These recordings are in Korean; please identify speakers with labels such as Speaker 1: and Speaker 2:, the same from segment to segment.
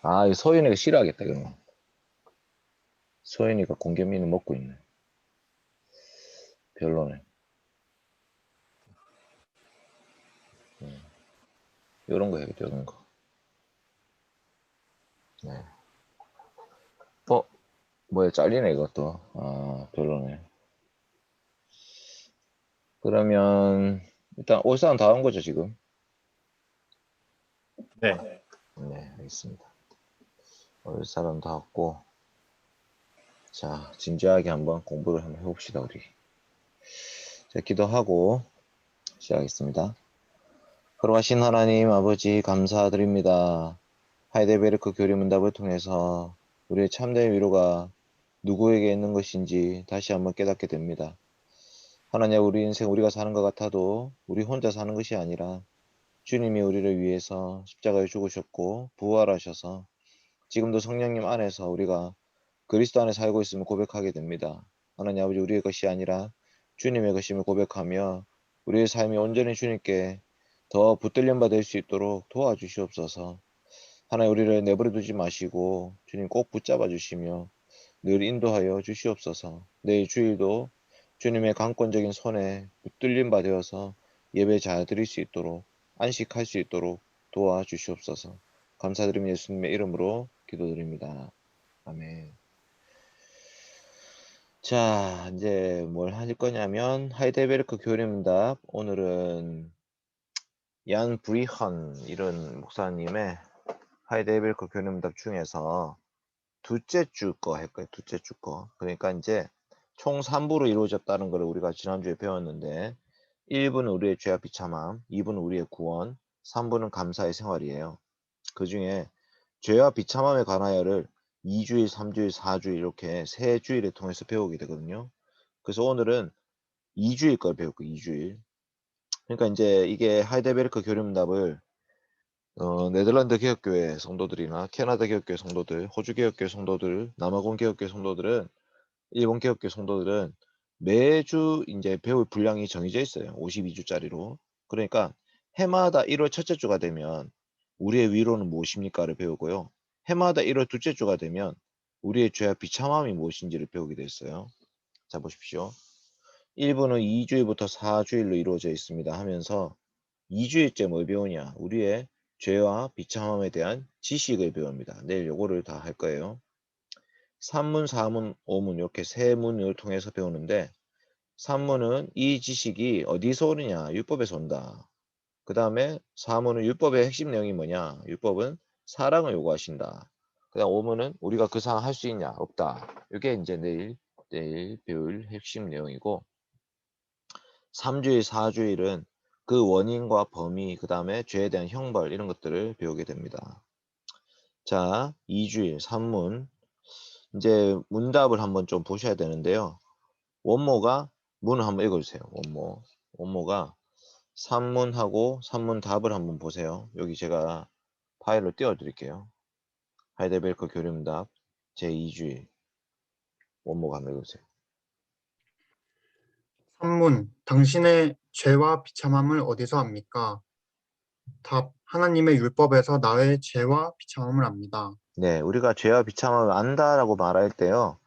Speaker 1: 아, 이 소연이가 싫어하겠다, 그러면. 소연이가 공견미는 먹고 있네. 별로네. 요런 거 해야겠다, 요런 거. 네. 어, 뭐야, 잘리네, 이것도. 아, 별로네. 그러면, 일단 올 사람 다 온 거죠, 지금?
Speaker 2: 네.
Speaker 1: 네, 알겠습니다. 올 사람 다 왔고. 자, 진지하게 한번 공부를 한번 해봅시다, 우리. 자, 기도하고 시작하겠습니다. 걸어가신 하나님 아버지 감사드립니다. 하이델베르크 교리문답을 통해서 우리의 참된 위로가 누구에게 있는 것인지 다시 한번 깨닫게 됩니다. 하나님, 우리 인생 우리가 사는 것 같아도 우리 혼자 사는 것이 아니라 주님이 우리를 위해서 십자가에 죽으셨고 부활하셔서 지금도 성령님 안에서 우리가 그리스도 안에 살고 있음을 고백하게 됩니다. 하나님 아버지, 우리의 것이 아니라 주님의 것임을 고백하며 우리의 삶이 온전히 주님께 더 붙들림 바 될 수 있도록 도와주시옵소서. 하나님, 우리를 내버려 두지 마시고 주님 꼭 붙잡아 주시며 늘 인도하여 주시옵소서. 내일 주일도 주님의 강권적인 손에 붙들림 바 되어서 예배 잘 드릴 수 있도록 안식할 수 있도록 도와주시옵소서. 감사드리며 예수님의 이름으로 기도드립니다. 아멘. 자, 이제 뭘 하실 거냐면 하이델베르크 교리문답, 오늘은 얀 브리헌 이런 목사님의 하이델베르크 교리문답 중에서 둘째 주 거 할 거예요. 둘째 주 거. 그러니까 이제 총 3부로 이루어졌다는 걸 우리가 지난주에 배웠는데, 1부는 우리의 죄와 비참함, 2부는 우리의 구원, 3부는 감사의 생활이에요. 그 중에 죄와 비참함에 관하여를 2주일, 3주일, 4주일 이렇게 세 주일을 통해서 배우게 되거든요. 그래서 오늘은 2주일 걸 배울 거예요. 2주일. 그러니까 이제 이게 하이델베르크 교리문답을 네덜란드 개혁교회 성도들이나 캐나다 개혁교회 성도들, 호주 개혁교회 성도들, 남아공 개혁교회 성도들은, 일본 개혁교회 성도들은 매주 이제 배울 분량이 정해져 있어요. 52주짜리로. 그러니까 해마다 1월 첫째 주가 되면 우리의 위로는 무엇입니까를 배우고요. 해마다 1월 둘째 주가 되면 우리의 죄와 비참함이 무엇인지를 배우게 됐어요. 자, 보십시오. 1부는 2주일부터 4주일로 이루어져 있습니다 하면서 2주일째 뭘 배우냐? 우리의 죄와 비참함에 대한 지식을 배웁니다. 내일 요거를 다 할 거예요. 3문, 4문, 5문 이렇게 세 문을 통해서 배우는데, 3문은 이 지식이 어디서 오느냐? 율법에서 온다. 그 다음에 4문은 율법의 핵심 내용이 뭐냐? 율법은 사랑을 요구하신다. 그 다음 5문은 우리가 그 사랑 할 수 있냐? 없다. 이게 이제 내일 배울 핵심 내용이고, 3주일, 4주일은 그 원인과 범위, 그 다음에 죄에 대한 형벌 이런 것들을 배우게 됩니다. 자, 2주일 3문, 이제 문답을 한번 좀 보셔야 되는데요. 원모가 문을 한번 읽어주세요. 원모가 3문하고 3문 답을 한번 보세요. 여기 제가 파일로 띄워드릴게요. 하이델베르크 교리문답 제2주일 원모가 한번 읽어주세요.
Speaker 3: 3문 당신의 죄와 비참함을 어디서 압니까? 답. 하나님의 율법에서 나의 죄와 비참함을 압니다.
Speaker 1: 네, 우리가 죄와 비참함을 안다라고 말할 때요,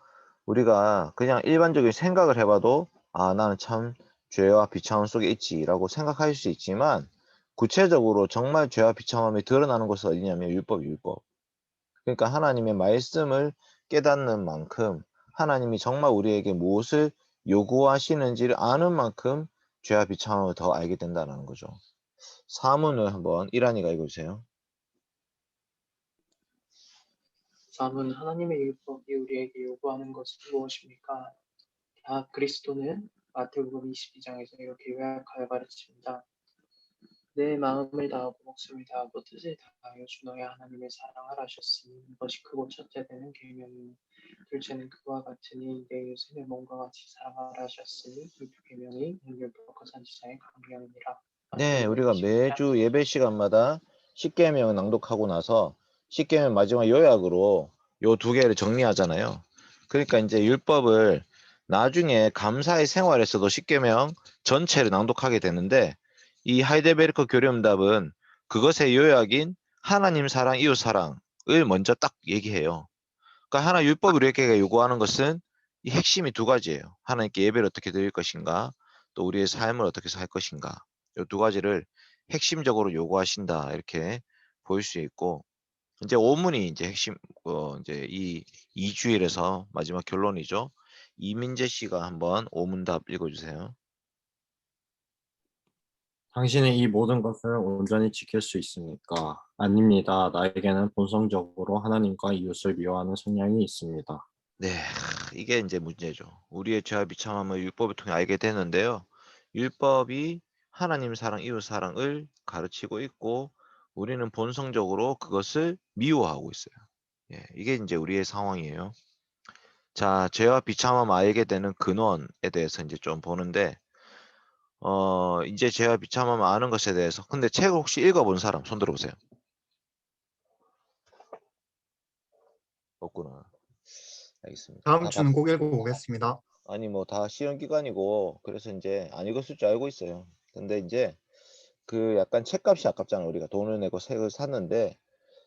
Speaker 1: 우리가 그냥 일반적인 생각을 해봐도 아, 나는 참 죄와 비참함 속에 있지라고 생각할 수 있지만, 구체적으로 정말 죄와 비참함이 드러나는 곳은 어디냐면 율법. 그러니까 하나님의 말씀을 깨닫는 만큼, 하나님이 정말 우리에게 무엇을 요구하시는지를 아는 만큼 죄와 비참함을 더 알게 된다는 거죠. 사문을 한번 이란이가 읽어주세요.
Speaker 4: 3은 하나님의 율법이 우리에게 요구하는 것은 무엇입니까? 다 그리스도는 마태복음 22장에서 이렇게 요약하여 가르칩니다. 내 마음을 다하고 목숨을 다하고 뜻을 다하여 주 너의 하나님을 사랑하라 하셨으니 이것이 크고 첫째 되는 계명이니 둘째는 그와 같으니 내 이웃을 몸과 같이 사랑하라 하셨으니 이 두 계명이 율법과 선지자의 강령이니라.
Speaker 1: 네,
Speaker 4: 마태복음
Speaker 1: 우리가
Speaker 4: 22장
Speaker 1: 매주 예배 시간마다 십계명 낭독하고 나서 십계명 마지막 요약으로 요 두 개를 정리하잖아요. 그러니까 이제 율법을 나중에 감사의 생활에서도 십계명 전체를 낭독하게 되는데, 이 하이델베르크 교리문답은 그것의 요약인 하나님 사랑, 이웃 사랑, 먼저 딱 얘기해요. 그러니까 하나 율법 우리에게 요구하는 것은 이 핵심이 두 가지예요. 하나님께 예배를 어떻게 드릴 것인가, 또 우리의 삶을 어떻게 살 것인가. 이 두 가지를 핵심적으로 요구하신다 이렇게 보일 수 있고, 이제 오문이 이제 핵심 이제 이 2주일에서 마지막 결론이죠. 이민재 씨가 한번 오문답 읽어주세요.
Speaker 2: 당신이 이 모든 것을 온전히 지킬 수 있습니까? 아닙니다. 나에게는 본성적으로 하나님과 이웃을 미워하는 성향이 있습니다.
Speaker 1: 네, 이게 이제 문제죠. 우리의 죄와 비참함을 율법을 통해 알게 되는데요. 율법이 하나님 사랑, 이웃 사랑을 가르치고 있고, 우리는 본성적으로 그것을 미워하고 있어요. 예, 이게 이제 우리의 상황이에요. 자, 죄와 비참함을 알게 되는 근원에 대해서 이제 좀 보는데, 이제 죄와 비참함을 아는 것에 대해서, 근데 책을 혹시 읽어본 사람 손 들어보세요. 없구나. 알겠습니다.
Speaker 3: 다음
Speaker 1: 다
Speaker 3: 주는 꼭 읽어보겠습니다.
Speaker 1: 아니 뭐 다 시험 기간이고 그래서 이제 안 읽었을 줄 알고 있어요. 근데 이제 그 약간 책값이 아깝잖아. 우리가 돈을 내고 책을 샀는데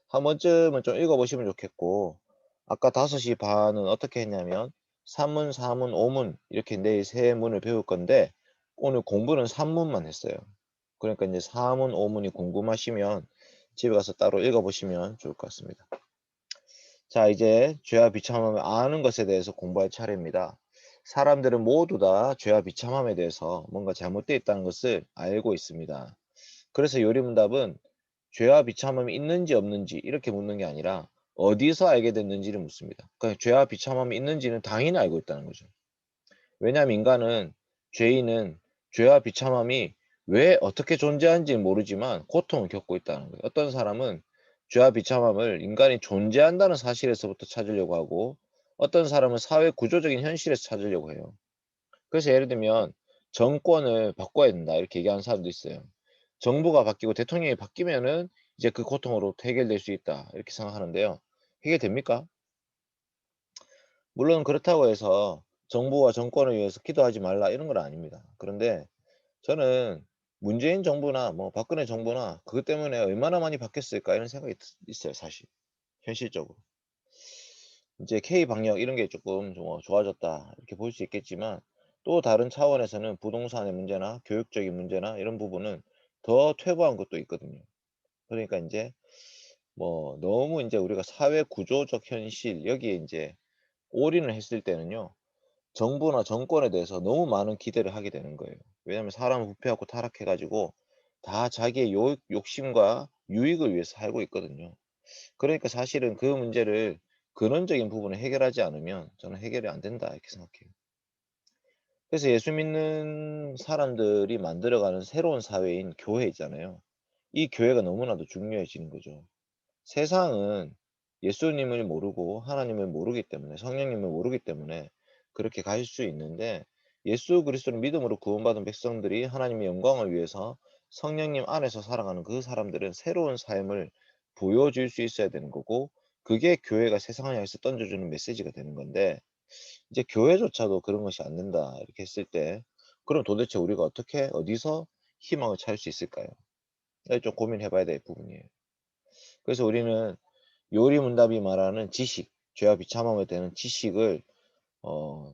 Speaker 1: 한 번쯤은 좀 읽어보시면 좋겠고, 아까 5시 반은 어떻게 했냐면 3문, 4문, 5문 이렇게 내일 3문을 배울 건데 오늘 공부는 3문만 했어요. 그러니까 이제 4문, 5문이 궁금하시면 집에 가서 따로 읽어보시면 좋을 것 같습니다. 자, 이제 죄와 비참함을 아는 것에 대해서 공부할 차례입니다. 사람들은 모두 다 죄와 비참함에 대해서 뭔가 잘못되어 있다는 것을 알고 있습니다. 그래서 요리문답은 죄와 비참함이 있는지 없는지 이렇게 묻는 게 아니라 어디서 알게 됐는지를 묻습니다. 그러니까 죄와 비참함이 있는지는 당연히 알고 있다는 거죠. 왜냐하면 인간은, 죄인은 죄와 비참함이 왜 어떻게 존재하는지는 모르지만 고통을 겪고 있다는 거예요. 어떤 사람은 죄와 비참함을 인간이 존재한다는 사실에서부터 찾으려고 하고, 어떤 사람은 사회 구조적인 현실에서 찾으려고 해요. 그래서 예를 들면 정권을 바꿔야 된다 이렇게 얘기하는 사람도 있어요. 정부가 바뀌고 대통령이 바뀌면은 이제 그 고통으로 해결될 수 있다 이렇게 생각하는데요. 해결됩니까? 물론 그렇다고 해서 정부와 정권을 위해서 기도하지 말라 이런 건 아닙니다. 그런데 저는 문재인 정부나 뭐 박근혜 정부나 그것 때문에 얼마나 많이 바뀌었을까 이런 생각이 있어요. 사실 현실적으로 이제 K 방역 이런 게 조금 좀 좋아졌다 이렇게 볼 수 있겠지만, 또 다른 차원에서는 부동산의 문제나 교육적인 문제나 이런 부분은 더 퇴보한 것도 있거든요. 그러니까 이제 뭐 너무 이제 우리가 사회 구조적 현실 여기에 이제 올인을 했을 때는요, 정부나 정권에 대해서 너무 많은 기대를 하게 되는 거예요. 왜냐하면 사람은 부패하고 타락해가지고 다 자기의 욕심과 유익을 위해서 살고 있거든요. 그러니까 사실은 그 문제를 근원적인 부분을 해결하지 않으면 저는 해결이 안 된다 이렇게 생각해요. 그래서 예수 믿는 사람들이 만들어가는 새로운 사회인 교회 있잖아요. 이 교회가 너무나도 중요해지는 거죠. 세상은 예수님을 모르고 하나님을 모르기 때문에, 성령님을 모르기 때문에 그렇게 갈 수 있는데, 예수 그리스도를 믿음으로 구원받은 백성들이 하나님의 영광을 위해서 성령님 안에서 살아가는 그 사람들은 새로운 삶을 보여줄 수 있어야 되는 거고, 그게 교회가 세상을 향해서 던져주는 메시지가 되는 건데, 이제 교회조차도 그런 것이 안 된다 이렇게 했을 때, 그럼 도대체 우리가 어떻게 어디서 희망을 찾을 수 있을까요? 좀 고민해 봐야 될 부분이에요. 그래서 우리는 요리문답이 말하는 지식, 죄와 비참함에 대한 지식을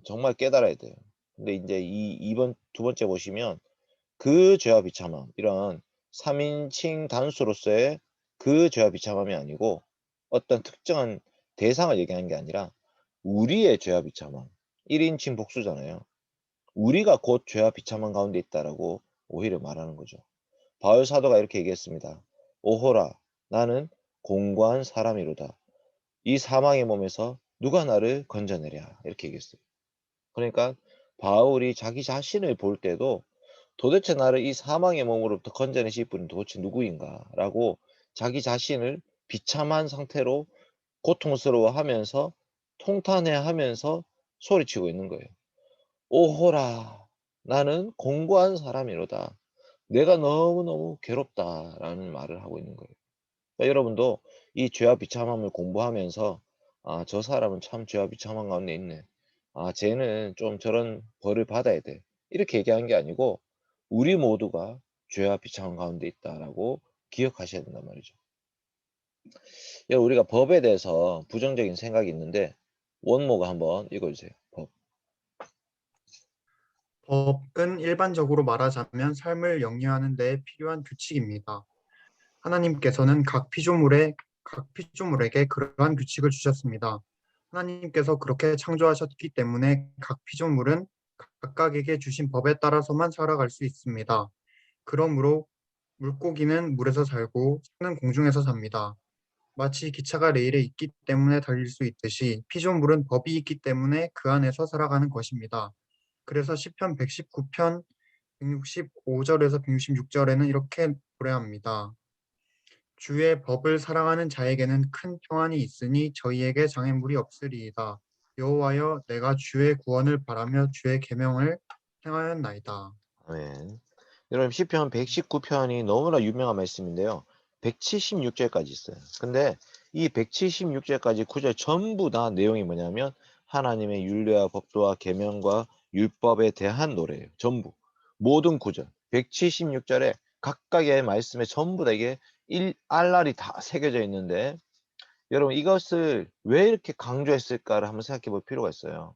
Speaker 1: 정말 깨달아야 돼요. 근데 이제 두 번째 보시면 그 죄와 비참함, 이런 3인칭 단수로서의 그 죄와 비참함이 아니고 어떤 특정한 대상을 얘기하는 게 아니라 우리의 죄와 비참함, 1인칭 복수잖아요. 우리가 곧 죄와 비참함 가운데 있다라고 오히려 말하는 거죠. 바울 사도가 이렇게 얘기했습니다. 오호라, 나는 공고한 사람이로다. 이 사망의 몸에서 누가 나를 건져내랴 이렇게 얘기했어요. 그러니까 바울이 자기 자신을 볼 때도 도대체 나를 이 사망의 몸으로부터 건져내실 분은 도대체 누구인가 라고 자기 자신을 비참한 상태로 고통스러워하면서 통탄해하면서 소리치고 있는 거예요. 오호라, 나는 공고한 사람이로다. 내가 너무너무 괴롭다라는 말을 하고 있는 거예요. 그러니까 여러분도 이 죄와 비참함을 공부하면서, 아, 저 사람은 참 죄와 비참한 가운데 있네. 아, 쟤는 좀 저런 벌을 받아야 돼. 이렇게 얘기하는 게 아니고 우리 모두가 죄와 비참한 가운데 있다라고 기억하셔야 된단 말이죠. 우리가 법에 대해서 부정적인 생각이 있는데 원모가 한번 읽어주세요. 법.
Speaker 3: 법은 일반적으로 말하자면 삶을 영위하는 데 필요한 규칙입니다. 하나님께서는 각 피조물에게 그러한 규칙을 주셨습니다. 하나님께서 그렇게 창조하셨기 때문에 각 피조물은 각각에게 주신 법에 따라서만 살아갈 수 있습니다. 그러므로 물고기는 물에서 살고 새는 공중에서 삽니다. 마치 기차가 레일에 있기 때문에 달릴 수 있듯이 피조물은 법이 있기 때문에 그 안에서 살아가는 것입니다. 그래서 시편 119편 165절에서 166절에는 이렇게 노래합니다. 주의 법을 사랑하는 자에게는 큰 평안이 있으니 저희에게 장애물이 없으리이다. 여호와여, 내가 주의 구원을 바라며 주의 계명을 행하였나이다.
Speaker 1: 아멘. 여러분 시편 119편이 너무나 유명한 말씀인데요. 176절까지 있어요. 근데 이 176절까지 구절 전부 다 내용이 뭐냐면 하나님의 율례와 법도와 계명과 율법에 대한 노래예요. 전부. 모든 구절. 176절에 각각의 말씀에 전부 다 이게 알랄이 다 새겨져 있는데 여러분 이것을 왜 이렇게 강조했을까를 한번 생각해 볼 필요가 있어요.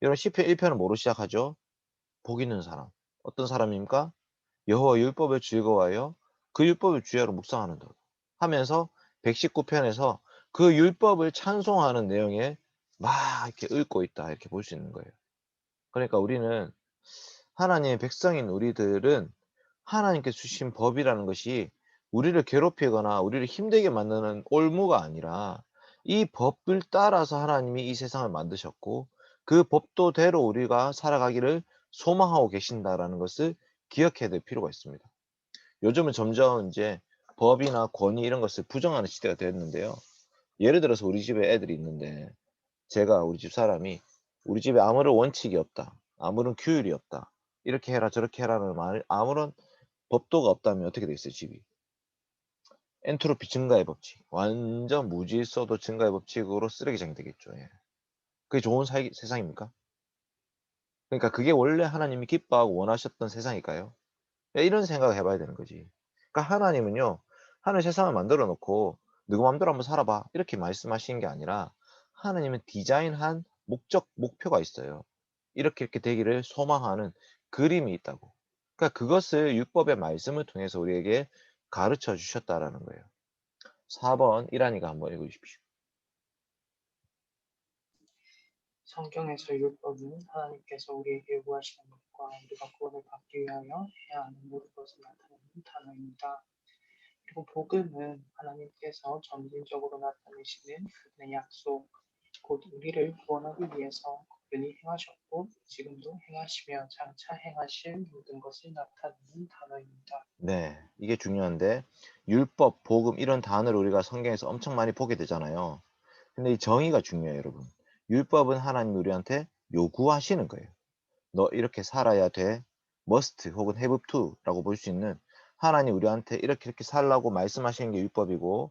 Speaker 1: 여러분 시편 1편은 뭐로 시작하죠? 복 있는 사람. 어떤 사람입니까? 여호와 율법을 즐거워하여 그 율법을 주야로 묵상하는다 하면서 119편에서 그 율법을 찬송하는 내용에 막 이렇게 읊고 있다 이렇게 볼 수 있는 거예요. 그러니까 우리는 하나님의 백성인 우리들은 하나님께서 주신 법이라는 것이 우리를 괴롭히거나 우리를 힘들게 만드는 올무가 아니라 이 법을 따라서 하나님이 이 세상을 만드셨고 그 법도대로 우리가 살아가기를 소망하고 계신다라는 것을 기억해야 될 필요가 있습니다. 요즘은 점점 이제 법이나 권위 이런 것을 부정하는 시대가 됐는데요. 예를 들어서 우리 집에 애들이 있는데 제가 우리 집 사람이 우리 집에 아무런 원칙이 없다. 아무런 규율이 없다. 이렇게 해라 저렇게 해라는 말 아무런 법도가 없다면 어떻게 되겠어요 집이? 엔트로피 증가의 법칙. 완전 무질서도 증가의 법칙으로 쓰레기장이 되겠죠. 예. 그게 좋은 세상입니까? 그러니까 그게 원래 하나님이 기뻐하고 원하셨던 세상일까요? 이런 생각을 해봐야 되는 거지. 그러니까 하나님은요, 하늘 세상을 만들어 놓고 누구 마음대로 한번 살아봐 이렇게 말씀하시는 게 아니라 하나님은 디자인한 목적, 목표가 있어요. 이렇게 되기를 소망하는 그림이 있다고. 그러니까 그것을 율법의 말씀을 통해서 우리에게 가르쳐 주셨다라는 거예요. 4번 이란이가 한번 읽어주십시오.
Speaker 4: 성경에서 율법은 하나님께서 우리에게 요구하시는 것과 우리가 구원을 받기 위하여 해야 하는 모든 것을 나타내는 단어입니다. 그리고 복음은 하나님께서 점진적으로 나타내시는 그분의 약속, 곧 우리를 구원하기 위해서 그분이 행하셨고 지금도 행하시며 장차 행하실 모든 것을 나타내는 단어입니다.
Speaker 1: 네, 이게 중요한데 율법, 복음 이런 단어를 우리가 성경에서 엄청 많이 보게 되잖아요. 근데 이 정의가 중요해요, 여러분. 율법은 하나님이 우리한테 요구하시는 거예요. 너 이렇게 살아야 돼. must 혹은 have to라고 볼 수 있는 하나님 우리한테 이렇게 살라고 말씀하시는 게 율법이고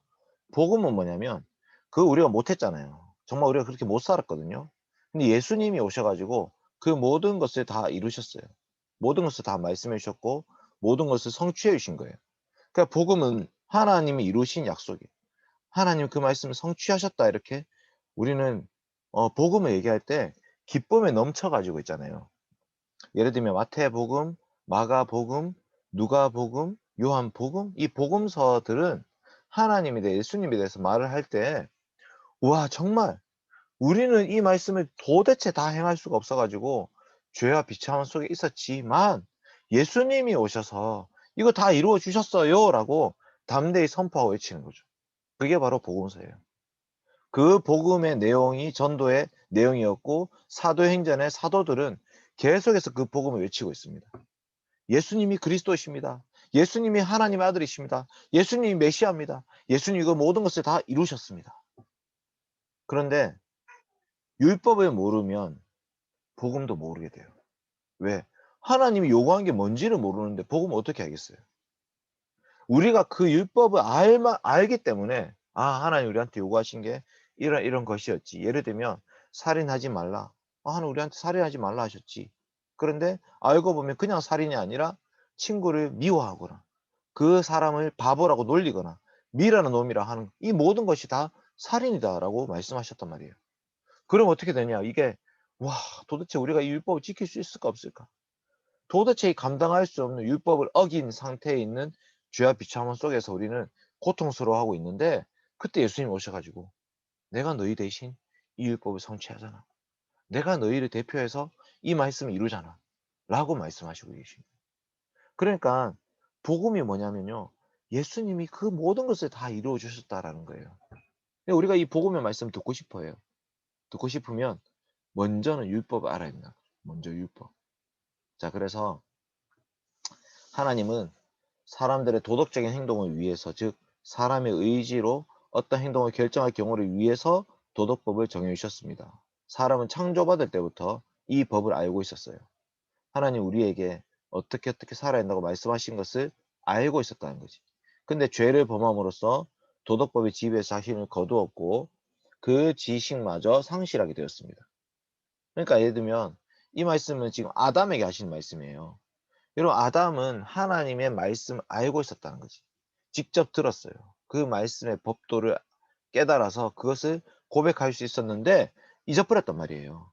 Speaker 1: 복음은 뭐냐면 그거 우리가 못했잖아요. 정말 우리가 그렇게 못 살았거든요. 근데 예수님이 오셔가지고 그 모든 것을 다 이루셨어요. 모든 것을 다 말씀해 주셨고 모든 것을 성취해 주신 거예요. 그러니까 복음은 하나님이 이루신 약속이에요. 하나님 그 말씀을 성취하셨다 이렇게 우리는 복음을 얘기할 때 기쁨에 넘쳐가지고 있잖아요. 예를 들면 마태복음, 마가복음, 누가복음, 요한복음 이 복음서들은 하나님에 대해 예수님에 대해서 말을 할 때 와 정말 우리는 이 말씀을 도대체 다 행할 수가 없어가지고 죄와 비참함 속에 있었지만 예수님이 오셔서 이거 다 이루어 주셨어요 라고 담대히 선포하고 외치는 거죠. 그게 바로 복음서예요. 그 복음의 내용이 전도의 내용이었고 사도행전의 사도들은 계속해서 그 복음을 외치고 있습니다. 예수님이 그리스도이십니다. 예수님이 하나님의 아들이십니다. 예수님이 메시아입니다. 예수님이 그 모든 것을 다 이루셨습니다. 그런데 율법을 모르면 복음도 모르게 돼요. 왜? 하나님이 요구한 게 뭔지를 모르는데 복음을 어떻게 알겠어요? 우리가 그 율법을 알기 때문에 하나님 우리한테 요구하신 게 이런 것이었지. 예를 들면 살인하지 말라. 하나님 우리한테 살인하지 말라 하셨지. 그런데 알고 보면 그냥 살인이 아니라 친구를 미워하거나 그 사람을 바보라고 놀리거나 미라는 놈이라 하는 이 모든 것이 다 살인이다라고 말씀하셨단 말이에요. 그럼 어떻게 되냐? 이게 와, 도대체 우리가 이 율법을 지킬 수 있을까 없을까? 도대체 이 감당할 수 없는 율법을 어긴 상태에 있는 죄와 비참함 속에서 우리는 고통스러워하고 있는데, 그때 예수님 오셔가지고 내가 너희 대신 이 율법을 성취하잖아. 내가 너희를 대표해서 이 말씀을 이루잖아. 라고 말씀하시고 계십니다. 그러니까 복음이 뭐냐면요, 예수님이 그 모든 것을 다 이루어 주셨다라는 거예요. 근데 우리가 이 복음의 말씀 듣고 싶어요. 듣고 싶으면 먼저는 율법을 알아야 된다. 먼저 율법. 자, 그래서 하나님은 사람들의 도덕적인 행동을 위해서, 즉 사람의 의지로 어떤 행동을 결정할 경우를 위해서 도덕법을 정해 주셨습니다. 사람은 창조받을 때부터 이 법을 알고 있었어요. 하나님 우리에게 어떻게 살아야 한다고 말씀하신 것을 알고 있었다는 거지. 근데 죄를 범함으로써 도덕법의 지배에서 자신을 거두었고 그 지식마저 상실하게 되었습니다. 그러니까 예를 들면 이 말씀은 지금 아담에게 하시는 말씀이에요. 여러분, 아담은 하나님의 말씀을 알고 있었다는 거지. 직접 들었어요. 그 말씀의 법도를 깨달아서 그것을 고백할 수 있었는데 잊어버렸단 말이에요.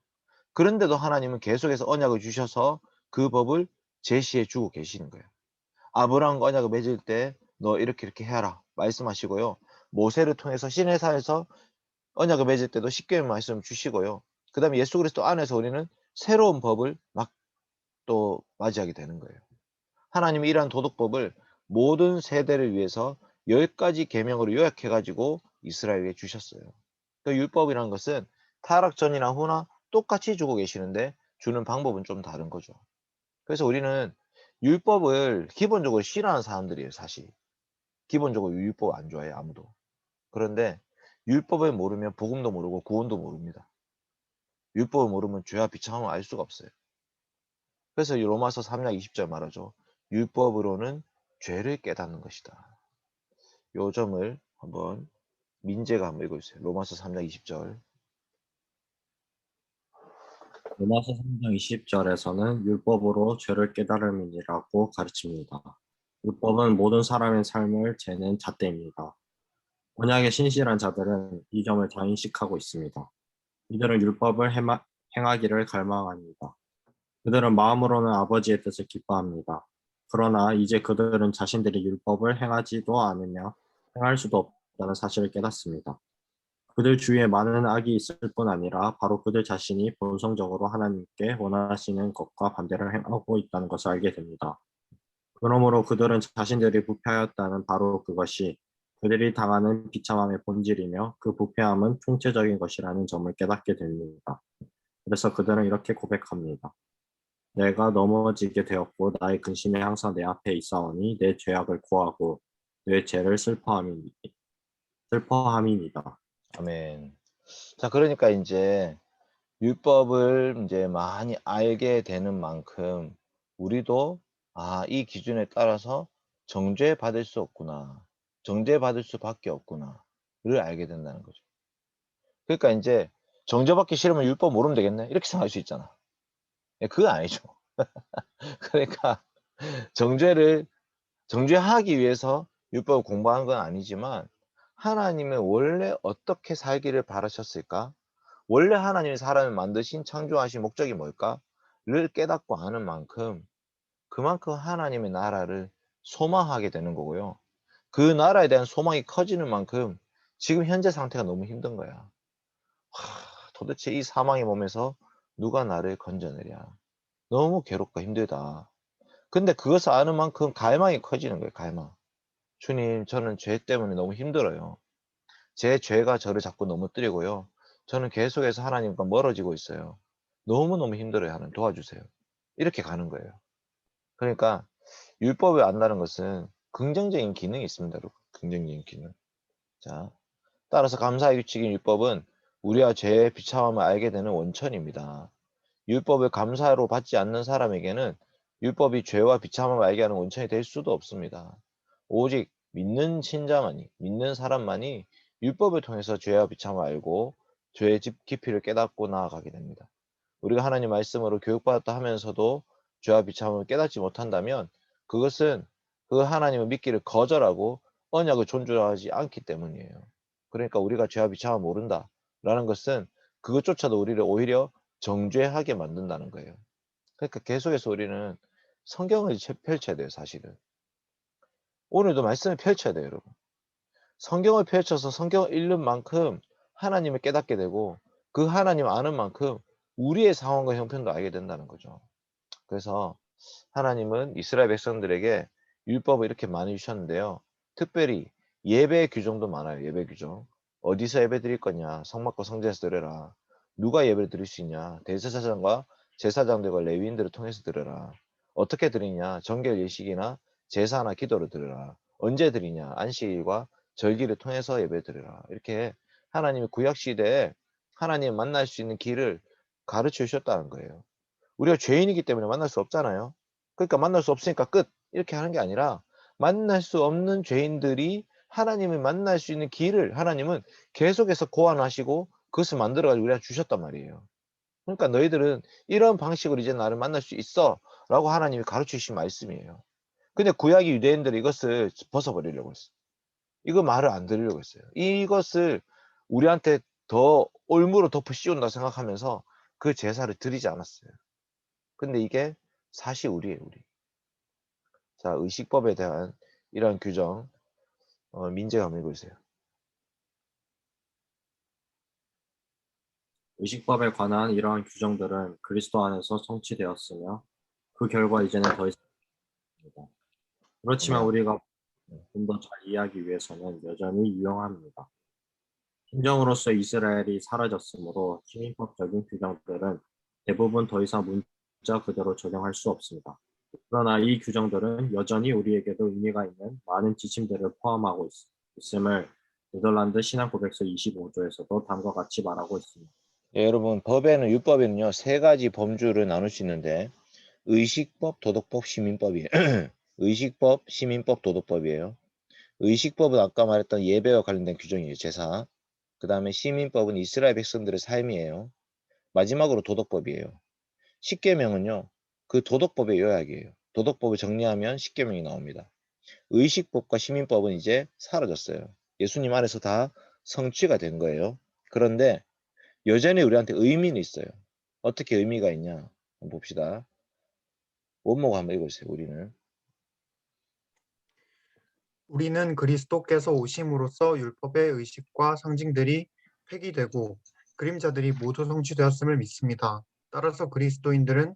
Speaker 1: 그런데도 하나님은 계속해서 언약을 주셔서 그 법을 제시해 주고 계시는 거예요. 아브라함과 언약을 맺을 때 너 이렇게 해라 말씀하시고요. 모세를 통해서 시내산에서 언약을 맺을 때도 십계명 말씀을 주시고요. 그 다음에 예수 그리스도 안에서 우리는 새로운 법을 막 또 맞이하게 되는 거예요. 하나님이 이러한 도덕법을 모든 세대를 위해서 10가지 계명으로 요약해가지고 이스라엘에게 주셨어요. 그 율법이라는 것은 타락 전이나 후나 똑같이 주고 계시는데 주는 방법은 좀 다른 거죠. 그래서 우리는 율법을 기본적으로 싫어하는 사람들이에요, 사실. 기본적으로 율법 안 좋아해요, 아무도. 그런데 율법을 모르면 복음도 모르고 구원도 모릅니다. 율법을 모르면 죄와 비참함을 알 수가 없어요. 그래서 이 로마서 3장 20절 말하죠. 율법으로는 죄를 깨닫는 것이다. 요 점을 한번 민재가 한번 읽어주세요. 로마서 3장 20절.
Speaker 2: 로마서 3장 20절에서는 율법으로 죄를 깨달음이라고 가르칩니다. 율법은 모든 사람의 삶을 재는 잣대입니다. 언약에 신실한 자들은 이 점을 다 인식하고 있습니다. 이들은 율법을 행하기를 갈망합니다. 그들은 마음으로는 아버지의 뜻을 기뻐합니다. 그러나 이제 그들은 자신들이 율법을 행하지도 않으며 행할 수도 없다는 사실을 깨닫습니다. 그들 주위에 많은 악이 있을 뿐 아니라 바로 그들 자신이 본성적으로 하나님께 원하시는 것과 반대를 행하고 있다는 것을 알게 됩니다. 그러므로 그들은 자신들이 부패하였다는 바로 그것이 그들이 당하는 비참함의 본질이며 그 부패함은 총체적인 것이라는 점을 깨닫게 됩니다. 그래서 그들은 이렇게 고백합니다. 내가 넘어지게 되었고 나의 근심이 항상 내 앞에 있사오니 내 죄악을 고하고 내 죄를 슬퍼함이니이다.
Speaker 1: 아멘. 자, 그러니까 이제 율법을 이제 많이 알게 되는 만큼 우리도 이 기준에 따라서 정죄받을 수 없구나. 정죄받을 수밖에 없구나를 알게 된다는 거죠. 그러니까 이제 정죄받기 싫으면 율법 모르면 되겠네. 이렇게 생각할 수 있잖아. 그건 아니죠. 그러니까 정죄하기 위해서 율법을 공부한 건 아니지만 하나님은 원래 어떻게 살기를 바라셨을까? 원래 하나님이 사람을 만드신 창조하신 목적이 뭘까?를 깨닫고 아는 만큼 그만큼 하나님의 나라를 소망하게 되는 거고요. 그 나라에 대한 소망이 커지는 만큼 지금 현재 상태가 너무 힘든 거야. 도대체 이 사망의 몸에서 누가 나를 건져내랴. 너무 괴롭고 힘들다. 근데 그것을 아는 만큼 갈망이 커지는 거예요. 갈망. 주님, 저는 죄 때문에 너무 힘들어요. 제 죄가 저를 자꾸 넘어뜨리고요. 저는 계속해서 하나님과 멀어지고 있어요. 너무너무 힘들어요. 하나님 도와주세요. 이렇게 가는 거예요. 그러니까 율법을 안다는 것은 긍정적인 기능이 있습니다. 여러분. 긍정적인 기능. 자, 따라서 감사의 규칙인 율법은 우리와 죄의 비참함을 알게 되는 원천입니다. 율법을 감사로 받지 않는 사람에게는 율법이 죄와 비참함을 알게 하는 원천이 될 수도 없습니다. 오직 믿는 신자만이, 믿는 사람만이 율법을 통해서 죄와 비참함을 알고 죄의 깊이를 깨닫고 나아가게 됩니다. 우리가 하나님 말씀으로 교육받았다 하면서도 죄와 비참함을 깨닫지 못한다면 그것은 그 하나님을 믿기를 거절하고 언약을 존중하지 않기 때문이에요. 그러니까 우리가 죄와 비참함을 모른다라는 것은 그것조차도 우리를 오히려 정죄하게 만든다는 거예요. 그러니까 계속해서 우리는 성경을 펼쳐야 돼요, 사실은. 오늘도 말씀을 펼쳐야 돼요, 여러분. 성경을 펼쳐서 성경을 읽는 만큼 하나님을 깨닫게 되고 그 하나님을 아는 만큼 우리의 상황과 형편도 알게 된다는 거죠. 그래서 하나님은 이스라엘 백성들에게 율법을 이렇게 많이 주셨는데요. 특별히 예배 규정도 많아요. 예배 규정. 어디서 예배 드릴 거냐? 성막과 성전에서 드려라. 누가 예배를 드릴 수 있냐? 대제사장과 제사장들과 레위인들을 통해서 드려라. 어떻게 드리냐? 정결 예식이나 제사나 기도를 드려라. 언제 드리냐? 안식일과 절기를 통해서 예배 드려라. 이렇게 하나님이 구약 시대에 하나님 만날 수 있는 길을 가르쳐 주셨다는 거예요. 우리가 죄인이기 때문에 만날 수 없잖아요. 그러니까 만날 수 없으니까 끝. 이렇게 하는 게 아니라 만날 수 없는 죄인들이 하나님을 만날 수 있는 길을 하나님은 계속해서 고안하시고 그것을 만들어가지고 우리한테 주셨단 말이에요. 그러니까 너희들은 이런 방식으로 이제 나를 만날 수 있어 라고 하나님이 가르쳐 주신 말씀이에요. 근데 구약의 유대인들이 이것을 벗어버리려고 했어요. 이거 말을 안 들으려고 했어요. 이것을 우리한테 더 올무로 덮어 씌운다 생각하면서 그 제사를 드리지 않았어요. 근데 이게 사실 우리예요, 우리. 자, 의식법에 대한 이러한 규정, 민재가 한번 읽어주세요.
Speaker 2: 의식법에 관한 이러한 규정들은 그리스도 안에서 성취되었으며 그 결과 이제는 더 이상 없습니다. 그렇지만
Speaker 1: 아멘.
Speaker 2: 우리가 좀 더 잘 이해하기 위해서는 여전히 유용합니다. 심정으로서 이스라엘이 사라졌으므로 시민법적인 규정들은 대부분 더 이상 문자 그대로 적용할 수 없습니다. 그러나 이 규정들은 여전히 우리에게도 의미가 있는 많은 지침들을 포함하고 있음을 네덜란드 신앙고백서 25조에서도 다음과 같이 말하고 있습니다.
Speaker 1: 예, 여러분, 율법에는요, 세 가지 범주를 나눌 수 있는데, 의식법, 도덕법, 시민법이에요. 의식법, 시민법, 도덕법이에요. 의식법은 아까 말했던 예배와 관련된 규정이에요, 제사. 그 다음에 시민법은 이스라엘 백성들의 삶이에요. 마지막으로 도덕법이에요. 십계명은요, 그 도덕법의 요약이에요. 도덕법을 정리하면 십계명이 나옵니다. 의식법과 시민법은 이제 사라졌어요. 예수님 안에서 다 성취가 된 거예요. 그런데 여전히 우리한테 의미는 있어요. 어떻게 의미가 있냐? 한번 봅시다. 원목 한번 읽어주세요.
Speaker 3: 우리는 그리스도께서 오심으로써 율법의 의식과 상징들이 폐기되고 그림자들이 모두 성취되었음을 믿습니다. 따라서 그리스도인들은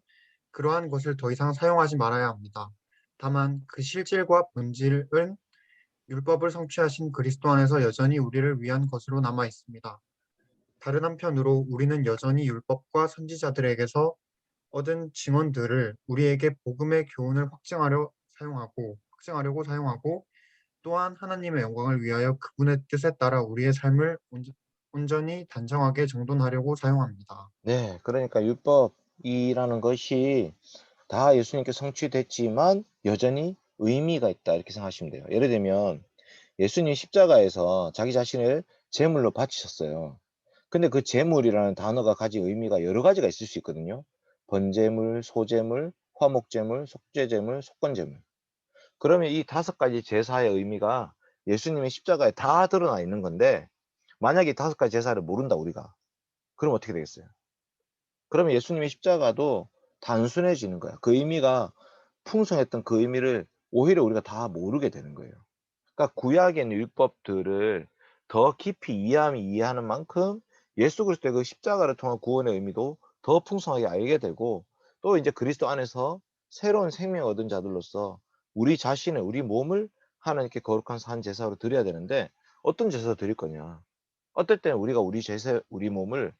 Speaker 3: 그러한 것을 더 이상 사용하지 말아야 합니다. 다만 그 실질과 본질은 율법을 성취하신 그리스도 안에서 여전히 우리를 위한 것으로 남아 있습니다. 다른 한편으로 우리는 여전히 율법과 선지자들에게서 얻은 증언들을 우리에게 복음의 교훈을 확증하려고 사용하고 또한 하나님의 영광을 위하여 그분의 뜻에 따라 우리의 삶을 온전히 단정하게 정돈하려고 사용합니다.
Speaker 1: 네, 그러니까 율법이라는 것이 다 예수님께 성취됐지만 여전히 의미가 있다 이렇게 생각하시면 돼요. 예를 들면 예수님 십자가에서 자기 자신을 제물로 바치셨어요. 근데 그 제물이라는 단어가 가진 의미가 여러 가지가 있을 수 있거든요. 번제물, 소제물, 화목제물, 속죄제물, 속건제물. 그러면 이 5가지 제사의 의미가 예수님의 십자가에 다 드러나 있는 건데 만약에 5가지 제사를 모른다 우리가. 그럼 어떻게 되겠어요? 그러면 예수님의 십자가도 단순해지는 거야. 그 의미가 풍성했던 그 의미를 오히려 우리가 다 모르게 되는 거예요. 그러니까 구약에 있는 율법들을 더 깊이 이해하면 이해하는 만큼 예수 그리스도의 그 십자가를 통한 구원의 의미도 더 풍성하게 알게 되고 또 이제 그리스도 안에서 새로운 생명 얻은 자들로서 우리 자신을 우리 몸을 하나님께 거룩한 산 제사로 드려야 되는데 어떤 제사로 드릴 거냐. 어떨 때는 우리가 우리 몸을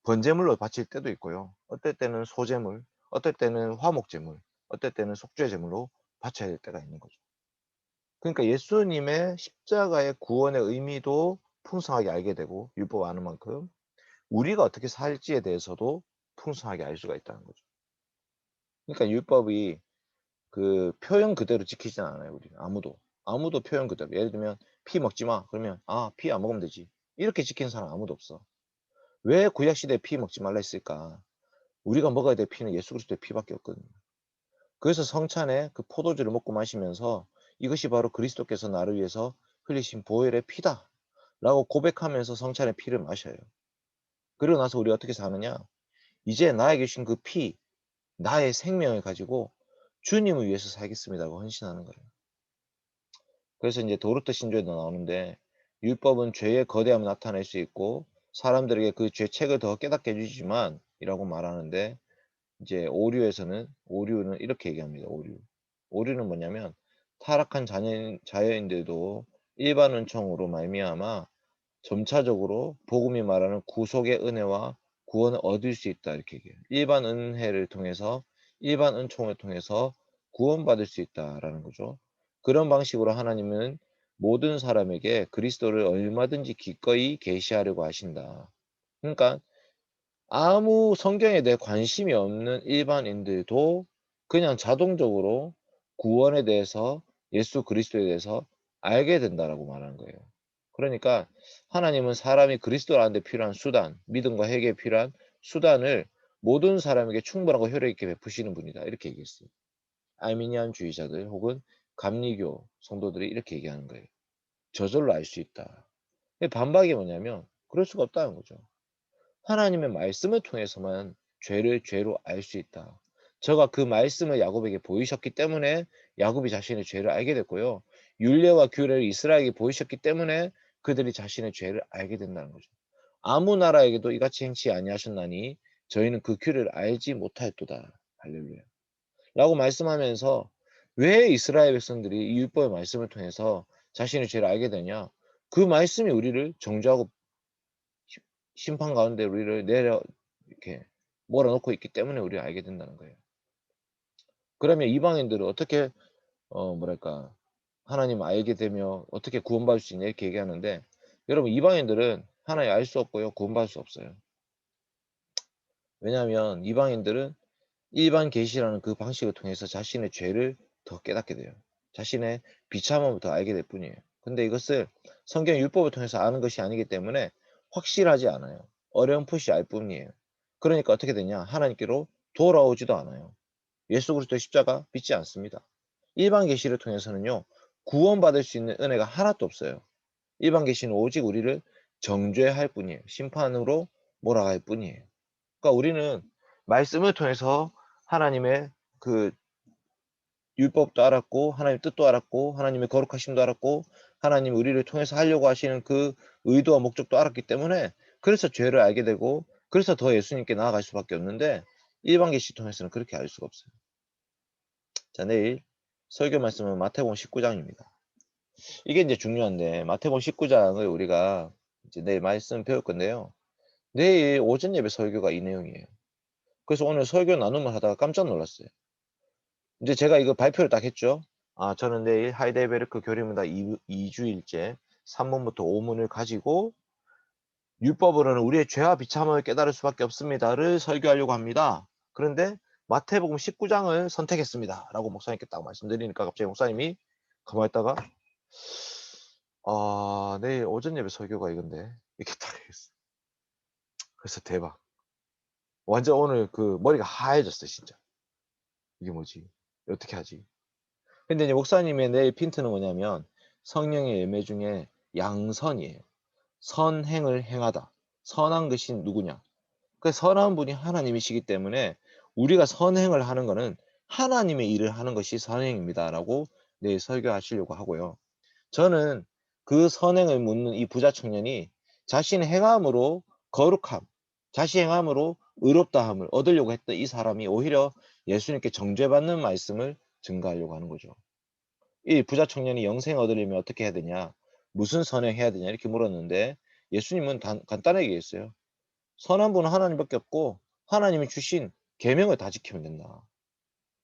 Speaker 1: 번제물로 바칠 때도 있고요. 어떨 때는 소제물, 어떨 때는 화목제물, 어떨 때는 속죄제물로 바쳐야 될 때가 있는 거죠. 그러니까 예수님의 십자가의 구원의 의미도 풍성하게 알게 되고 율법 아는 만큼 우리가 어떻게 살지에 대해서도 풍성하게 알 수가 있다는 거죠. 그러니까 율법이 그 표현 그대로 지키지는 않아요. 우리는 아무도 표현 그대로. 예를 들면 피 먹지 마. 그러면 피 안 먹으면 되지. 이렇게 지키는 사람 아무도 없어. 왜 구약 시대에 피 먹지 말라 했을까? 우리가 먹어야 될 피는 예수 그리스도의 피밖에 없거든요. 그래서 성찬에 그 포도주를 먹고 마시면서 이것이 바로 그리스도께서 나를 위해서 흘리신 보혈의 피다 라고 고백하면서 성찬의 피를 마셔요. 그러고 나서 우리가 어떻게 사느냐? 이제 나에게 주신 그 피, 나의 생명을 가지고 주님을 위해서 살겠습니다고 헌신하는 거예요. 그래서 이제 도르트 신조에도 나오는데 율법은 죄의 거대함을 나타낼 수 있고 사람들에게 그 죄책을 더 깨닫게 해주지만 이라고 말하는데 이제 오류는 이렇게 얘기합니다. 오류는 뭐냐면 타락한 자녀인들도 일반 은총으로 말미암아 점차적으로 복음이 말하는 구속의 은혜와 구원을 얻을 수 있다 이렇게 얘기해요. 일반 은혜를 통해서 일반 은총을 통해서 구원받을 수 있다라는 거죠. 그런 방식으로 하나님은 모든 사람에게 그리스도를 얼마든지 기꺼이 계시하려고 하신다. 그러니까 아무 성경에 대해 관심이 없는 일반인들도 그냥 자동적으로 구원에 대해서 예수 그리스도에 대해서 알게 된다라고 말하는 거예요. 그러니까 하나님은 사람이 그리스도를 아는 데 필요한 수단, 믿음과 회개에 필요한 수단을 모든 사람에게 충분하고 효력 있게 베푸시는 분이다. 이렇게 얘기했어요. 아르미니안주의자들 혹은 감리교 성도들이 이렇게 얘기하는 거예요. 저절로 알 수 있다. 반박이 뭐냐면 그럴 수가 없다는 거죠. 하나님의 말씀을 통해서만 죄를 죄로 알 수 있다. 저가 그 말씀을 야곱에게 보이셨기 때문에 야곱이 자신의 죄를 알게 됐고요. 율례와 규례를 이스라엘에게 보이셨기 때문에 그들이 자신의 죄를 알게 된다는 거죠. 아무 나라에게도 이같이 행치 아니하셨나니 저희는 그 규례를 알지 못하였도다. 할렐루야. 라고 말씀하면서 왜 이스라엘 백성들이 이 율법의 말씀을 통해서 자신의 죄를 알게 되냐? 그 말씀이 우리를 정죄하고 심판 가운데 우리를 이렇게 몰아넣고 있기 때문에 우리가 알게 된다는 거예요. 그러면 이방인들은 어떻게 뭐랄까 하나님 알게 되며 어떻게 구원받을 수 있냐 이렇게 얘기하는데 여러분 이방인들은 하나님 알 수 없고요 구원받을 수 없어요. 왜냐하면 이방인들은 일반 계시라는 그 방식을 통해서 자신의 죄를 더 깨닫게 돼요. 자신의 비참함을 더 알게 될 뿐이에요. 근데 이것을 성경 율법을 통해서 아는 것이 아니기 때문에 확실하지 않아요. 어렴풋이 알 뿐이에요. 그러니까 어떻게 되냐? 하나님께로 돌아오지도 않아요. 예수 그리스도의 십자가 믿지 않습니다. 일반 계시를 통해서는요. 구원받을 수 있는 은혜가 하나도 없어요. 일반 계시는 오직 우리를 정죄할 뿐이에요. 심판으로 몰아갈 뿐이에요. 그러니까 우리는 말씀을 통해서 하나님의 그 율법도 알았고 하나님의 뜻도 알았고 하나님의 거룩하심도 알았고 하나님 우리를 통해서 하려고 하시는 그 의도와 목적도 알았기 때문에 그래서 죄를 알게 되고 그래서 더 예수님께 나아갈 수밖에 없는데 일반 계시 통해서는 그렇게 알 수가 없어요. 자, 내일 설교 말씀은 마태복음 19장입니다. 이게 이제 중요한데 마태복음 19장을 우리가 이제 내일 말씀 배울 건데요. 내일 오전 예배 설교가 이 내용이에요. 그래서 오늘 설교 나눔을 하다가 깜짝 놀랐어요. 이제 제가 이거 발표를 딱 했죠. 저는 내일 하이델베르크 교리문답 2주일째 3문부터 5문을 가지고 율법으로는 우리의 죄와 비참함을 깨달을 수밖에 없습니다를 설교하려고 합니다. 그런데 마태복음 19장을 선택했습니다. 라고 목사님께 딱 말씀드리니까 갑자기 목사님이 가만히 있다가 내일 오전 예배 설교가 이건데 이렇게 딱 했어요. 그래서 대박. 완전 오늘 그 머리가 하얘졌어요. 진짜. 이게 뭐지? 어떻게 하지? 근데 이제 목사님의 내일 핀트는 뭐냐면 성령의 열매 중에 양선이에요. 선행을 행하다. 선한 것이 누구냐? 그 선한 분이 하나님이시기 때문에 우리가 선행을 하는 것은 하나님의 일을 하는 것이 선행입니다. 라고 내일 설교하시려고 하고요. 저는 그 선행을 묻는 이 부자 청년이 자신의 행함으로 거룩함, 자신의 행함으로 의롭다함을 얻으려고 했던 이 사람이 오히려 예수님께 정죄받는 말씀을 증가하려고 하는 거죠. 이 부자 청년이 영생 얻으려면 어떻게 해야 되냐? 무슨 선행해야 되냐? 이렇게 물었는데 예수님은 간단하게 얘기했어요. 선한 분은 하나님밖에 없고 하나님이 주신 계명을 다 지키면 된다.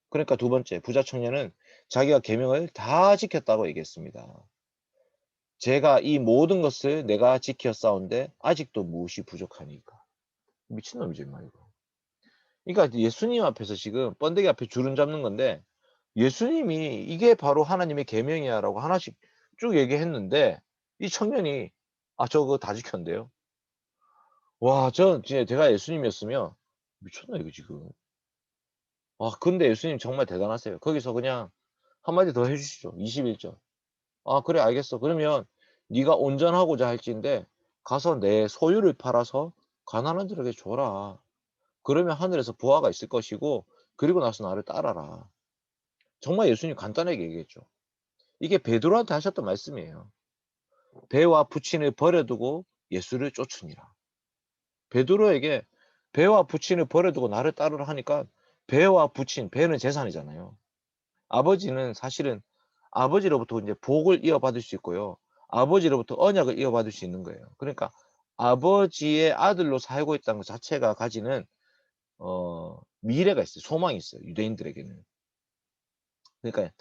Speaker 1: 그러니까 두 번째, 부자 청년은 자기가 계명을 다 지켰다고 얘기했습니다. 제가 이 모든 것을 내가 지켰사온데 아직도 무엇이 부족하니까. 미친놈이죠, 임마 이거. 그러니까 예수님 앞에서 지금 번데기 앞에 줄은 잡는 건데 예수님이 이게 바로 하나님의 계명이야 라고 하나씩 쭉 얘기했는데 이 청년이 저거 다 지켰는데요. 와, 진짜 제가 예수님이었으면 미쳤나 이거 지금. 근데 예수님 정말 대단하세요. 거기서 그냥 한마디 더 해주시죠. 21절. 그래 알겠어. 그러면 네가 온전하고자 할지인데 가서 내 소유를 팔아서 가난한 자에게 줘라. 그러면 하늘에서 보화가 있을 것이고 그리고 나서 나를 따라라. 정말 예수님 간단하게 얘기했죠. 이게 베드로한테 하셨던 말씀이에요. 배와 부친을 버려두고 예수를 쫓으니라. 베드로에게 배와 부친을 버려두고 나를 따르라 하니까 배와 부친, 배는 재산이잖아요. 아버지는 사실은 아버지로부터 이제 복을 이어받을 수 있고요. 아버지로부터 언약을 이어받을 수 있는 거예요. 그러니까 아버지의 아들로 살고 있다는 것 자체가 가지는 미래가 있어요. 소망이 있어요. 유대인들에게는. 그러니까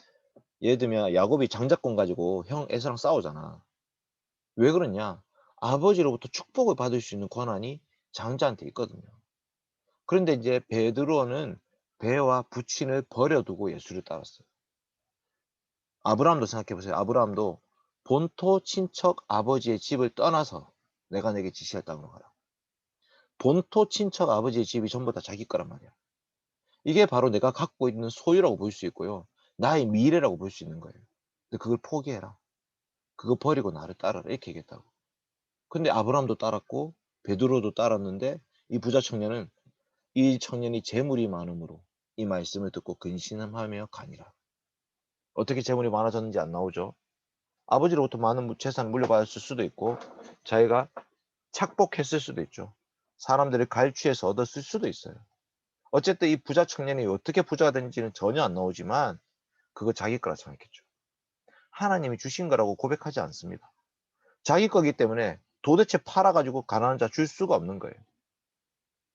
Speaker 1: 예를 들면 야곱이 장자권 가지고 형 에서랑 싸우잖아. 왜 그러냐? 아버지로부터 축복을 받을 수 있는 권한이 장자한테 있거든요. 그런데 이제 베드로는 배와 부친을 버려두고 예수를 따랐어요. 아브라함도 생각해 보세요. 아브라함도 본토 친척 아버지의 집을 떠나서 내가 내게 지시할 땅으로 가라. 본토 친척 아버지의 집이 전부 다 자기 거란 말이야. 이게 바로 내가 갖고 있는 소유라고 볼 수 있고요. 나의 미래라고 볼 수 있는 거예요. 근데 그걸 포기해라. 그거 버리고 나를 따라라. 이렇게 얘기했다고. 근데 아브라함도 따랐고 베드로도 따랐는데 이 부자 청년은 이 청년이 재물이 많음으로 이 말씀을 듣고 근신하며 가니라. 어떻게 재물이 많아졌는지 안 나오죠. 아버지로부터 많은 재산을 물려받았을 수도 있고 자기가 착복했을 수도 있죠. 사람들을 갈취해서 얻었을 수도 있어요. 어쨌든 이 부자 청년이 어떻게 부자가 되는지는 전혀 안 나오지만 그거 자기 거라 생각했죠. 하나님이 주신 거라고 고백하지 않습니다. 자기 거기 때문에 도대체 팔아가지고 가난한 자 줄 수가 없는 거예요.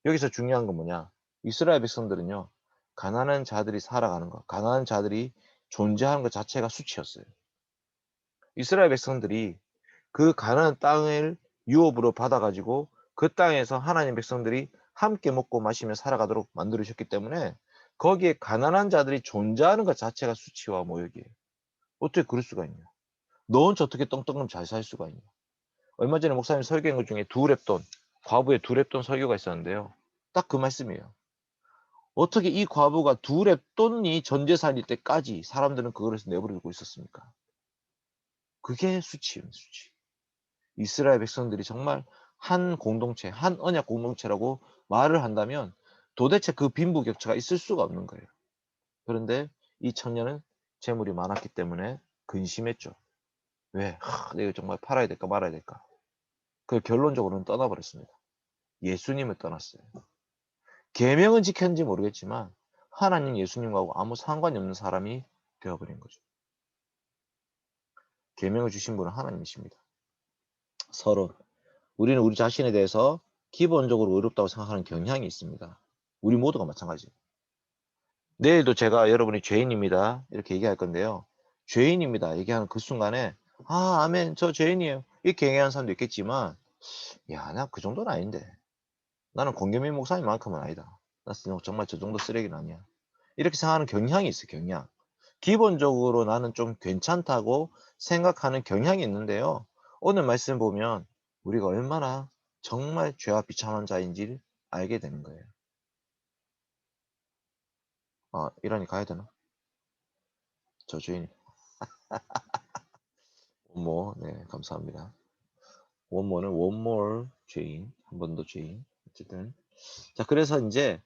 Speaker 1: 여기서 중요한 건 뭐냐? 이스라엘 백성들은요. 가난한 자들이 살아가는 것, 가난한 자들이 존재하는 것 자체가 수치였어요. 이스라엘 백성들이 그 가난한 땅을 유업으로 받아가지고 그 땅에서 하나님 백성들이 함께 먹고 마시며 살아가도록 만들으셨기 때문에 거기에 가난한 자들이 존재하는 것 자체가 수치와 모욕이에요. 어떻게 그럴 수가 있냐? 너 혼자 어떻게 떵떵럼 잘 살 수가 있냐? 얼마 전에 목사님 설교한 것 중에 두랩돈, 과부의 두랩돈 설교가 있었는데요. 딱 그 말씀이에요. 어떻게 이 과부가 두랩돈이 전 재산일 때까지 사람들은 그거에서 내버리고 있었습니까? 그게 수치입니다. 수치. 이스라엘 백성들이 정말 한 공동체, 한 언약 공동체라고 말을 한다면 도대체 그 빈부격차가 있을 수가 없는 거예요. 그런데 이 청년은 재물이 많았기 때문에 근심했죠. 왜? 내가 정말 팔아야 될까 말아야 될까? 그 결론적으로는 떠나버렸습니다. 예수님을 떠났어요. 계명은 지켰는지 모르겠지만 하나님 예수님하고 아무 상관이 없는 사람이 되어버린 거죠. 계명을 주신 분은 하나님이십니다. 서로 우리는 우리 자신에 대해서 기본적으로 의롭다고 생각하는 경향이 있습니다. 우리 모두가 마찬가지예요. 내일도 제가 여러분이 죄인입니다. 이렇게 얘기할 건데요. 죄인입니다. 얘기하는 그 순간에 아멘 저 죄인이에요. 이렇게 얘기하는 사람도 있겠지만 야, 나 그 정도는 아닌데. 나는 권경민 목사님만큼은 아니다. 나 정말 저 정도 쓰레기는 아니야. 이렇게 생각하는 경향이 있어요. 경향. 기본적으로 나는 좀 괜찮다고 생각하는 경향이 있는데요. 오늘 말씀 보면 우리가 얼마나 정말 죄와 비참한 자인지를 알게 되는 거예요. 이러니 가야 되나? 저 주인. 원모, 네, 감사합니다. 원모는 원몰 죄인, 한 번 더 죄인. 어쨌든. 자, 그래서 이제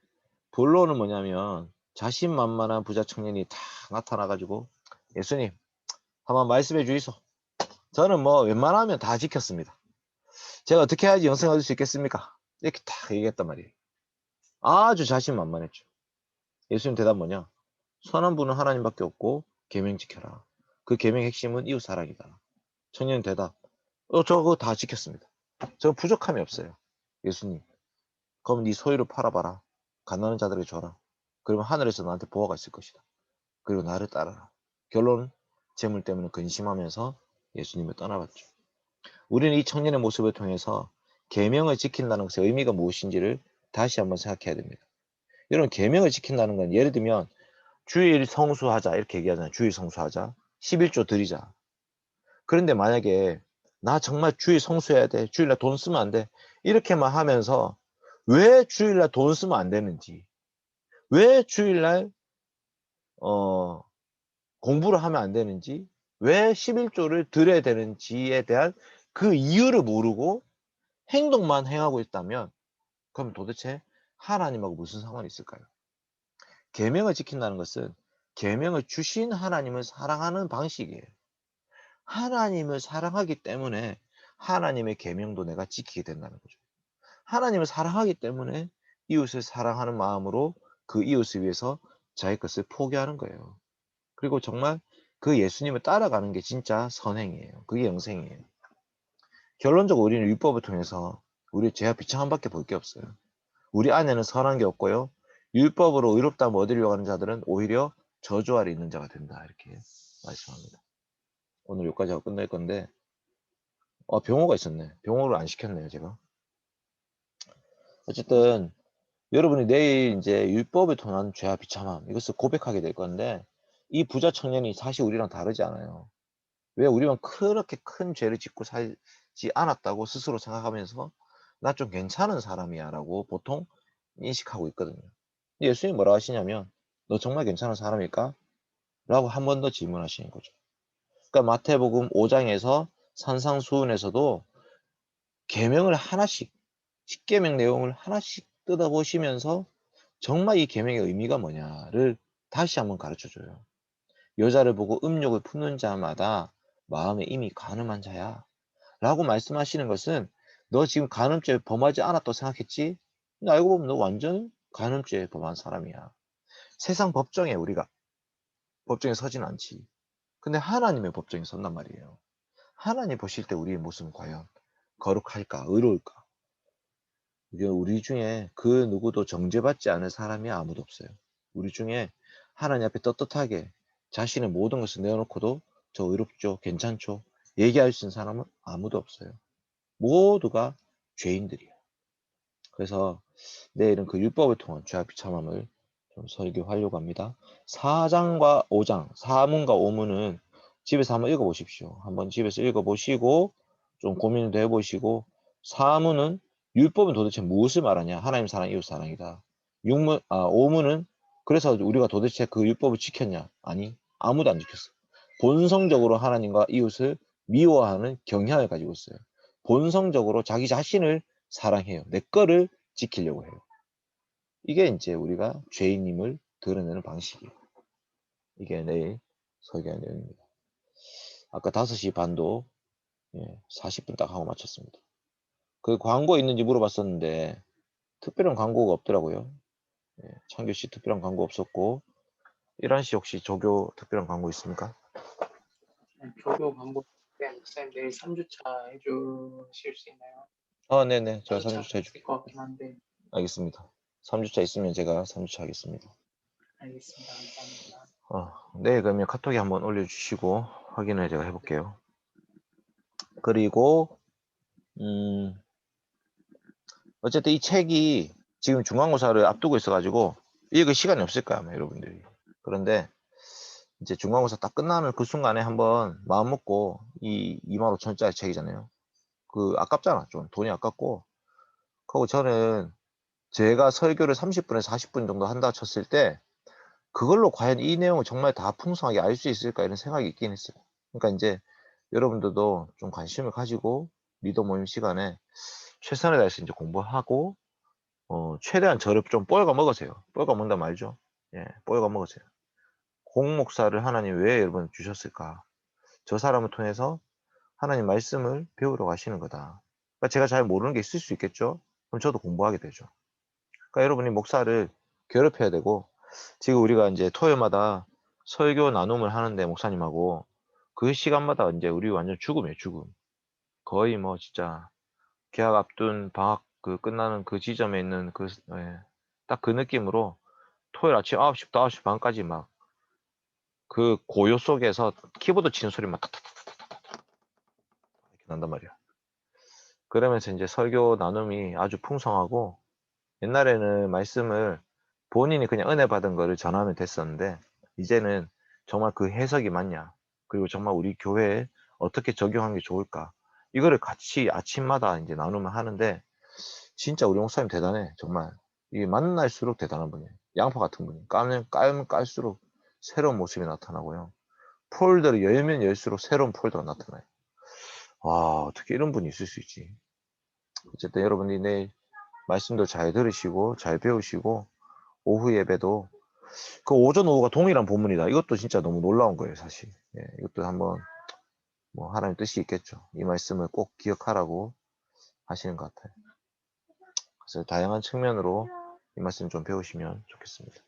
Speaker 1: 본론은 뭐냐면 자신만만한 부자 청년이 다 나타나가지고 예수님, 한번 말씀해 주이소. 저는 뭐 웬만하면 다 지켰습니다. 제가 어떻게 해야지 영생 얻을 수 있겠습니까? 이렇게 딱 얘기했단 말이에요. 아주 자신만만했죠. 예수님 대답 뭐냐? 선한 분은 하나님밖에 없고 계명 지켜라. 그 계명의 핵심은 이웃 사랑이다. 청년 대답. 저거 다 지켰습니다. 저 부족함이 없어요. 예수님. 그럼 네 소유를 팔아봐라. 가난한 자들에게 줘라. 그러면 하늘에서 나한테 보호가 있을 것이다. 그리고 나를 따라라. 결론은 재물 때문에 근심하면서 예수님을 떠나봤죠. 우리는 이 청년의 모습을 통해서 계명을 지킨다는 것의 의미가 무엇인지를 다시 한번 생각해야 됩니다. 여러분, 계명을 지킨다는 건 예를 들면 주일 성수하자 이렇게 얘기하잖아요. 주일 성수하자. 11조 드리자. 그런데 만약에 나 정말 주일 성수해야 돼. 주일날 돈 쓰면 안 돼. 이렇게만 하면서 왜 주일날 돈 쓰면 안 되는지, 왜 주일날 공부를 하면 안 되는지 왜 11조를 드려야 되는지에 대한 그 이유를 모르고 행동만 행하고 있다면 그럼 도대체 하나님하고 무슨 상관이 있을까요? 계명을 지킨다는 것은 계명을 주신 하나님을 사랑하는 방식이에요. 하나님을 사랑하기 때문에 하나님의 계명도 내가 지키게 된다는 거죠. 하나님을 사랑하기 때문에 이웃을 사랑하는 마음으로 그 이웃을 위해서 자기 것을 포기하는 거예요. 그리고 정말 그 예수님을 따라가는 게 진짜 선행이에요. 그게 영생이에요. 결론적으로 우리는 율법을 통해서 우리 죄와 비참함밖에 볼 게 없어요. 우리 안에는 선한 게 없고요. 율법으로 의롭다함을 얻으려고 하는 자들은 오히려 저주 아래 있는 자가 된다. 이렇게 말씀합니다. 오늘 여기까지 하고 끝낼 건데 병호가 있었네. 병호를 안 시켰네요, 제가. 어쨌든 여러분이 내일 이제 율법을 통한 죄와 비참함 이것을 고백하게 될 건데 이 부자 청년이 사실 우리랑 다르지 않아요. 왜 우리만 그렇게 큰 죄를 짓고 살지 않았다고 스스로 생각하면서 나 좀 괜찮은 사람이야 라고 보통 인식하고 있거든요. 예수님이 뭐라 하시냐면 너 정말 괜찮은 사람일까? 라고 한 번 더 질문하시는 거죠. 그러니까 마태복음 5장에서 산상수훈에서도 계명을 하나씩 10계명 내용을 하나씩 뜯어보시면서 정말 이 계명의 의미가 뭐냐를 다시 한번 가르쳐줘요. 여자를 보고 음욕을 품는 자마다 마음에 이미 간음한 자야 라고 말씀하시는 것은 너 지금 간음죄 범하지 않았다고 생각했지? 근데 알고 보면 너 완전 간음죄 범한 사람이야. 세상 법정에 우리가 법정에 서진 않지. 근데 하나님의 법정에 선단 말이에요. 하나님 보실 때 우리의 모습은 과연 거룩할까? 의로울까? 우리 중에 그 누구도 정죄받지 않을 사람이 아무도 없어요. 우리 중에 하나님 앞에 떳떳하게 자신의 모든 것을 내어놓고도 저 의롭죠, 괜찮죠 얘기할 수 있는 사람은 아무도 없어요. 모두가 죄인들이에요. 그래서 내일은 그 율법을 통한 죄와 비참함을 좀 설교하려고 합니다. 4장과 5장, 사문과 오문은 집에서 한번 읽어보십시오. 한번 집에서 읽어보시고 좀 고민도 해보시고 사문은 율법은 도대체 무엇을 말하냐? 하나님 사랑, 이웃 사랑이다. 오문은 그래서 우리가 도대체 그 율법을 지켰냐? 아니, 아무도 안 지켰어. 본성적으로 하나님과 이웃을 미워하는 경향을 가지고 있어요. 본성적으로 자기 자신을 사랑해요. 내 거를 지키려고 해요. 이게 이제 우리가 죄인임을 드러내는 방식이에요. 이게 내일 설교할 내용입니다. 아까 5시 반도 40분 딱 하고 마쳤습니다. 그 광고 있는지 물어봤었는데 특별한 광고가 없더라고요. 창규씨 특별한 광고 없었고 이란씨 혹시 조교 특별한 광고 있습니까?
Speaker 4: 조교 광고 때 목사님 내일 3주차 해주실 수 있나요?
Speaker 1: 네네. 제가
Speaker 4: 4주차
Speaker 1: 3주차
Speaker 4: 있을
Speaker 1: 해줄게요.
Speaker 4: 것 같긴 한데.
Speaker 1: 알겠습니다. 3주차 있으면 제가 3주차 하겠습니다.
Speaker 4: 알겠습니다. 감사합니다.
Speaker 1: 네, 그러면 카톡에 한번 올려주시고 확인을 제가 해볼게요. 그리고 어쨌든 이 책이 지금 중간고사를 앞두고 있어가지고 읽을 시간이 없을 거야 아마 여러분들이. 그런데 이제 중간고사 딱 끝나는 그 순간에 한번 마음 먹고 이 25,000원짜리 책이잖아요. 그 아깝잖아. 좀 돈이 아깝고. 그리고 저는 제가 설교를 30분에서 40분 정도 한다 쳤을 때 그걸로 과연 이 내용을 정말 다 풍성하게 알 수 있을까 이런 생각이 있긴 했어요. 그러니까 이제 여러분들도 좀 관심을 가지고 리더 모임 시간에 최선을 다해서 이제 공부하고 최대한 저를 좀 뻘가 먹으세요. 뻘가 먹는다 말죠. 뻘가 먹으세요. 공목사를 하나님 왜 여러분 주셨을까? 저 사람을 통해서 하나님 말씀을 배우러 가시는 거다. 그러니까 제가 잘 모르는 게 있을 수 있겠죠? 그럼 저도 공부하게 되죠. 그러니까 여러분이 목사를 괴롭혀야 되고, 지금 우리가 이제 토요일마다 설교 나눔을 하는데 목사님하고 그 시간마다 이제 우리 완전 죽음이에요, 죽음. 거의 뭐 진짜 개학 앞둔 방학 그 끝나는 그 지점에 있는 딱 그 느낌으로 토요일 아침 9시부터 9시 반까지 막 그 고요 속에서 키보드 치는 소리 막 탁탁탁탁탁 이렇게 난단 말이야. 그러면서 이제 설교 나눔이 아주 풍성하고 옛날에는 말씀을 본인이 그냥 은혜 받은 거를 전하면 됐었는데 이제는 정말 그 해석이 맞냐 그리고 정말 우리 교회에 어떻게 적용하는 게 좋을까 이거를 같이 아침마다 이제 나누면 하는데 진짜 우리 목사님 대단해 정말 이게 만날수록 대단한 분이에요. 양파 같은 분이 깔면 깔수록 새로운 모습이 나타나고요. 폴더를 열면 열수록 새로운 폴더가 나타나요. 와, 어떻게 이런 분이 있을 수 있지? 어쨌든 여러분이 내일 말씀도 잘 들으시고 잘 배우시고 오후 예배도 그 오전 오후가 동일한 본문이다. 이것도 진짜 너무 놀라운 거예요, 사실. 예, 이것도 한번 뭐 하나님 뜻이 있겠죠. 이 말씀을 꼭 기억하라고 하시는 것 같아요. 그래서 다양한 측면으로 이 말씀 좀 배우시면 좋겠습니다.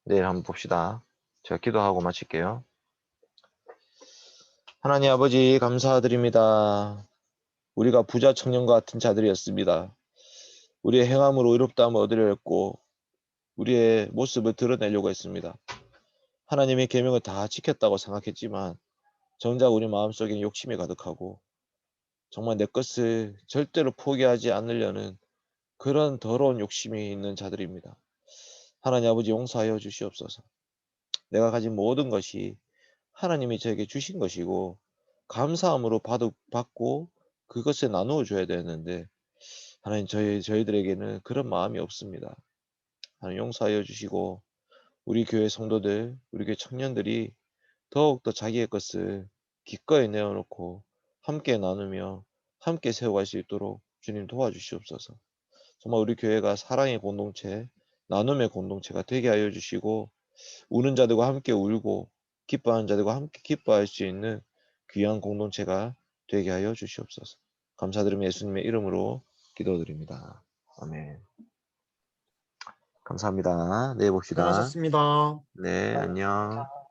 Speaker 1: 내일 한번 봅시다. 제가 기도하고 마칠게요. 하나님 아버지 감사드립니다. 우리가 부자 청년과 같은 자들이었습니다. 우리의 행함으로 의롭다함을 얻으려 했고 우리의 모습을 드러내려고 했습니다. 하나님의 계명을 다 지켰다고 생각했지만 정작 우리 마음속에는 욕심이 가득하고 정말 내 것을 절대로 포기하지 않으려는 그런 더러운 욕심이 있는 자들입니다. 하나님 아버지 용서하여 주시옵소서. 내가 가진 모든 것이 하나님이 저에게 주신 것이고 감사함으로 받고 그것을 나누어 줘야 되는데 하나님 저희들에게는 그런 마음이 없습니다. 하나님 용서하여 주시고 우리 교회 성도들, 우리 교회 청년들이 더욱더 자기의 것을 기꺼이 내어놓고 함께 나누며 함께 세워갈 수 있도록 주님 도와주시옵소서. 정말 우리 교회가 사랑의 공동체, 나눔의 공동체가 되게 하여 주시고 우는 자들과 함께 울고 기뻐하는 자들과 함께 기뻐할 수 있는 귀한 공동체가 되게 하여 주시옵소서. 감사드리며 예수님의 이름으로 기도드립니다. 아멘. 감사합니다. 내일 봅시다.
Speaker 3: 수고하셨습니다.
Speaker 1: 네, 안녕.
Speaker 4: 감사합니다.